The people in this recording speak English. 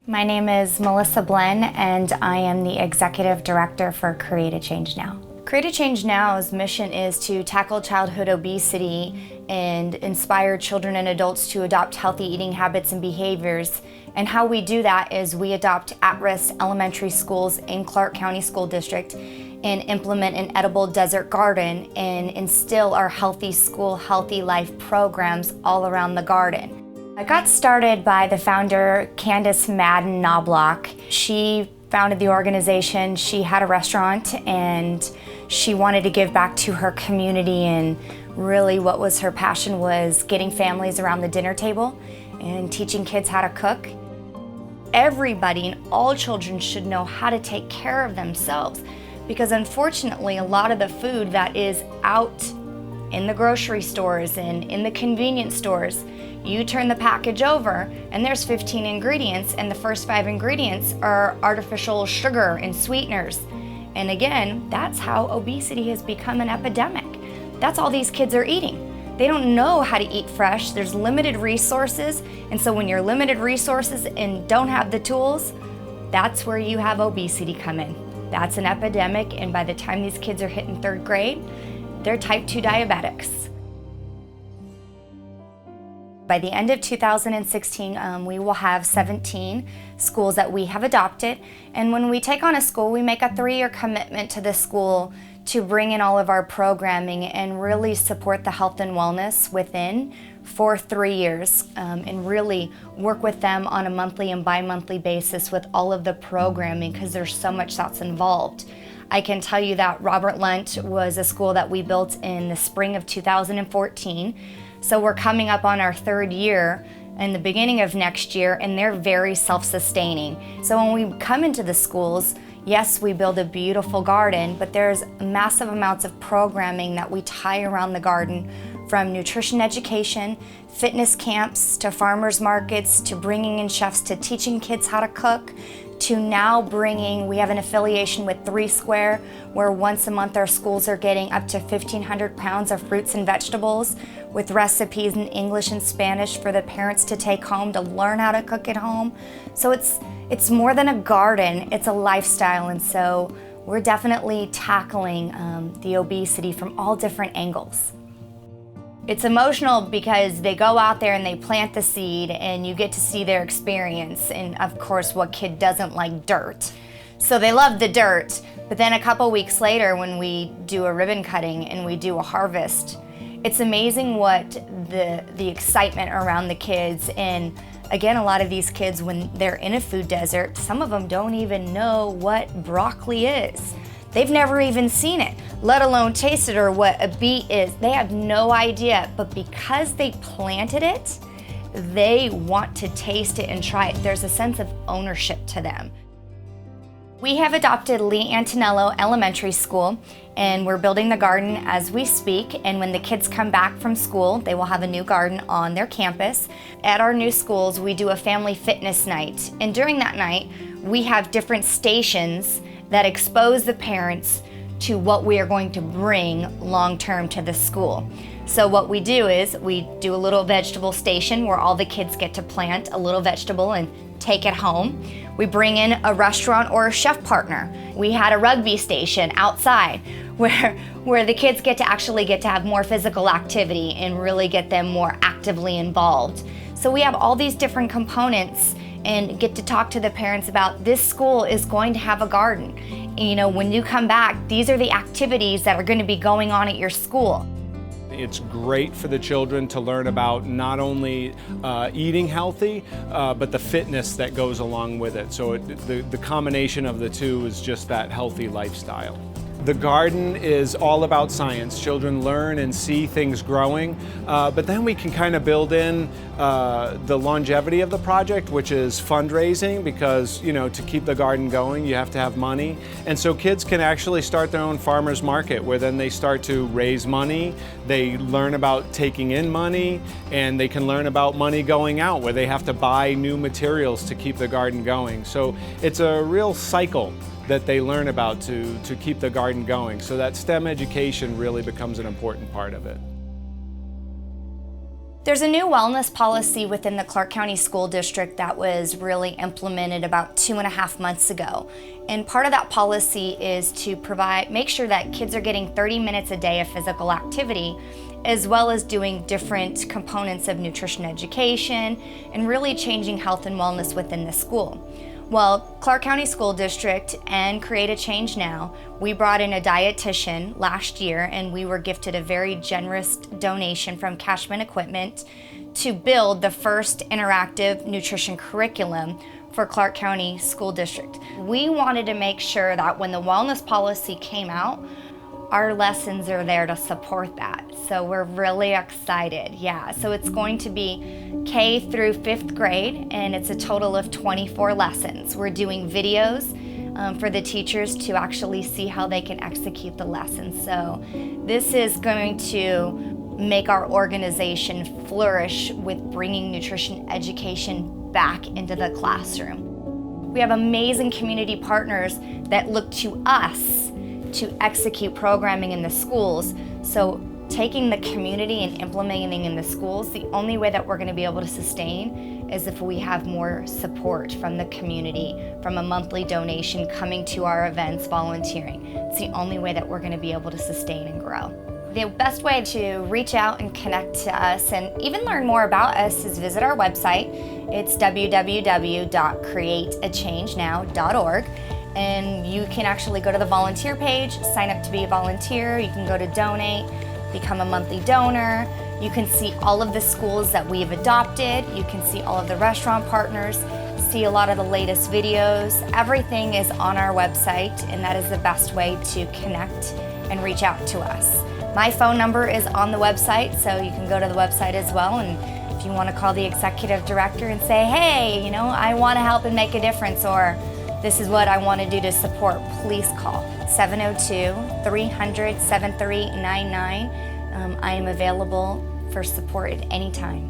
My name is Melissa Blen, and I am the Executive Director for Create a Change Now. Create a Change Now's mission is to tackle childhood obesity and inspire children and adults to adopt healthy eating habits and behaviors. And how we do that is we adopt at-risk elementary schools in Clark County School District and implement an edible desert garden and instill our Healthy School, Healthy Life programs all around the garden. I got started by the founder, Candace Madden Knobloch. She founded the organization. She had a restaurant and she wanted to give back to her community, and really what was her passion was getting families around the dinner table and teaching kids how to cook. Everybody and all children should know how to take care of themselves, because unfortunately a lot of the food that is out in the grocery stores and in the convenience stores, you turn the package over and there's 15 ingredients, and the first 5 ingredients are artificial sugar and sweeteners. And again, that's how obesity has become an epidemic. That's all these kids are eating. They don't know how to eat fresh. There's limited resources, and so when you're limited resources and don't have the tools, that's where you have obesity come in. That's an epidemic, and by the time these kids are hitting 3rd grade, they're type 2 diabetics. By the end of 2016, we will have 17 schools that we have adopted. And when we take on a school, we make a 3-year commitment to the school to bring in all of our programming and really support the health and wellness within for 3 years, and really work with them on a monthly and bi-monthly basis with all of the programming, because there's so much that's involved. I can tell you that Robert Lunt was a school that we built in the spring of 2014. So we're coming up on our 3rd year in the beginning of next year, and they're very self-sustaining. So when we come into the schools, yes, we build a beautiful garden, but there's massive amounts of programming that we tie around the garden, from nutrition education, fitness camps, to farmers markets, to bringing in chefs, to teaching kids how to cook, to now we have an affiliation with 3 Square, where once a month our schools are getting up to 1,500 pounds of fruits and vegetables with recipes in English and Spanish for the parents to take home to learn how to cook at home. So it's more than a garden, it's a lifestyle, and so we're definitely tackling the obesity from all different angles. It's emotional because they go out there and they plant the seed, and you get to see their experience. And of course, what kid doesn't like dirt? So they love the dirt, but then a couple weeks later when we do a ribbon cutting and we do a harvest, it's amazing what the excitement around the kids. And again, a lot of these kids, when they're in a food desert, some of them don't even know what broccoli is. They've never even seen it, let alone tasted or what a beet is. They have no idea, but because they planted it, they want to taste it and try it. There's a sense of ownership to them. We have adopted Lee Antonello Elementary School, and we're building the garden as we speak. And when the kids come back from school, they will have a new garden on their campus. At our new schools, we do a family fitness night. And during that night, we have different stations that expose the parents to what we are going to bring long-term to the school. So what we do is we do a little vegetable station where all the kids get to plant a little vegetable and take it home. We bring in a restaurant or a chef partner. We had a rugby station outside where the kids get to have more physical activity and really get them more actively involved. So we have all these different components and get to talk to the parents about, this school is going to have a garden. You know, when you come back, these are the activities that are going to be going on at your school. It's great for the children to learn about not only eating healthy, but the fitness that goes along with it. So the combination of the two is just that healthy lifestyle. The garden is all about science. Children learn and see things growing, but then we can kind of build in the longevity of the project, which is fundraising, because, you know, to keep the garden going, you have to have money. And so kids can actually start their own farmers market, where then they start to raise money, they learn about taking in money, and they can learn about money going out, where they have to buy new materials to keep the garden going. So it's a real cycle that they learn about to keep the garden going. So that STEM education really becomes an important part of it. There's a new wellness policy within the Clark County School District that was really implemented about 2.5 months ago. And part of that policy is to make sure that kids are getting 30 minutes a day of physical activity, as well as doing different components of nutrition education and really changing health and wellness within the school. Well, Clark County School District and Create a Change Now, we brought in a dietitian last year, and we were gifted a very generous donation from Cashman Equipment to build the first interactive nutrition curriculum for Clark County School District. We wanted to make sure that when the wellness policy came out, our lessons are there to support that. So we're really excited. Yeah, so it's going to be K through 5th grade, and it's a total of 24 lessons. We're doing videos for the teachers to actually see how they can execute the lessons. So this is going to make our organization flourish with bringing nutrition education back into the classroom. We have amazing community partners that look to us to execute programming in the schools. So taking the community and implementing in the schools, the only way that we're going to be able to sustain is if we have more support from the community, from a monthly donation coming to our events, volunteering. It's the only way that we're going to be able to sustain and grow. The best way to reach out and connect to us and even learn more about us is visit our website. It's www.createachangenow.org. And you can actually go to the volunteer page, sign up to be a volunteer. You can go to donate, become a monthly donor. You can see all of the schools that we've adopted. You can see all of the restaurant partners, see a lot of the latest videos. Everything is on our website, and that is the best way to connect and reach out to us. My phone number is on the website, so you can go to the website as well. And if you want to call the executive director and say, hey, I want to help and make a difference, or this is what I want to do to support, please call 702-300-7399. I am available for support at any time.